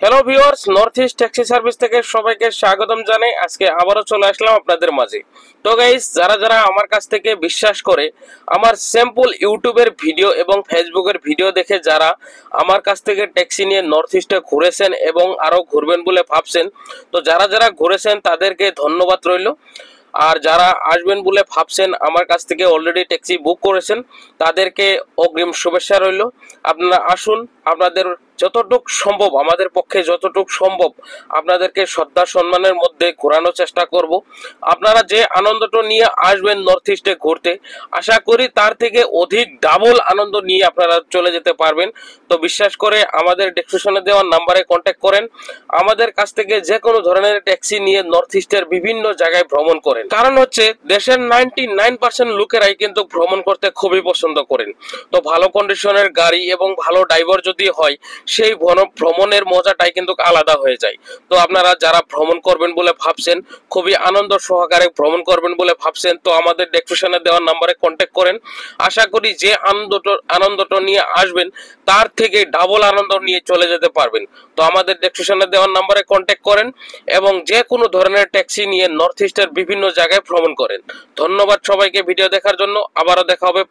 Hello viewers, north east taxi service থেকে সবাইকে স্বাগতম জানাই। আজকে আবারও চলে আসলাম আপনাদের মাঝে। তো গাইস, যারা যারা আমার কাছ থেকে বিশ্বাস করে আমার স্যাম্পল ইউটিউবের ভিডিও এবং ফেসবুকের ভিডিও দেখে যারা আমার কাছ থেকে ট্যাক্সি নিয়ে নর্থ ইস্টে ঘুরেছেন এবং আরও ঘুরবেন বলে ভাবছেন, তো যারা যারা ঘুরেছেন তাদেরকে ধন্যবাদ রইল। আর যারা আসবেন বলে ভাবছেন, আমার কাছ থেকে অলরেডি ট্যাক্সি বুক করেছেন, তাদেরকে অগ্রিম শুভেচ্ছা রইল। আপনারা আসুন, আপনাদের যতটুকু সম্ভব, আমাদের পক্ষে যতটুকু সম্ভব আপনাদেরকে শ্রদ্ধা সম্মানের মধ্যে ঘোরানোর চেষ্টা করব। আপনারা যে আনন্দটা নিয়ে আসবেন নর্থ ইস্টে ঘুরতে, আশা করি তার থেকে অধিক ডাবল আনন্দ নিয়ে আপনারা চলে যেতে পারবেন। তো বিশ্বাস করে আমাদের ডেসক্রিপশনে দেওয়া নাম্বারে কন্ট্যাক্ট করেন। আমাদের কাছ থেকে যে কোনো ধরনের ট্যাক্সি নিয়ে নর্থ ইস্টের বিভিন্ন জায়গায় ভ্রমণ করেন। কারণ হচ্ছে দেশের 99% লোকেরাই কিন্তু ভ্রমণ করতে খুবই পছন্দ করেন। তো ভালো কন্ডিশনের গাড়ি এবং ভালো ড্রাইভার যদি হয়, সেই ভ্রমণের মজাটাই কিন্তু আলাদা হয়ে যায়। তো আপনারা যারা ভ্রমণ করবেন বলে ভাবছেন, খুবই আনন্দ সহকারে ভ্রমণ করবেন বলে ভাবছেন, তো আমাদের ডেসক্রিপশনে দেওয়া নাম্বারে কন্ট্যাক্ট করেন। আশা করি যে আনন্দটা নিয়ে আসবেন তার থেকে ডাবল আনন্দ নিয়ে চলে যেতে পারবেন। তো আমাদের ডেসক্রিপশনে দেওয়া নাম্বারে কন্ট্যাক্ট করেন এবং যে কোনো ধরনের ট্যাক্সি নিয়ে নর্থ ইস্টের বিভিন্ন জায়গায় ভ্রমণ করেন। ধন্যবাদ সবাইকে ভিডিও দেখার জন্য। আবারও দেখা হবে।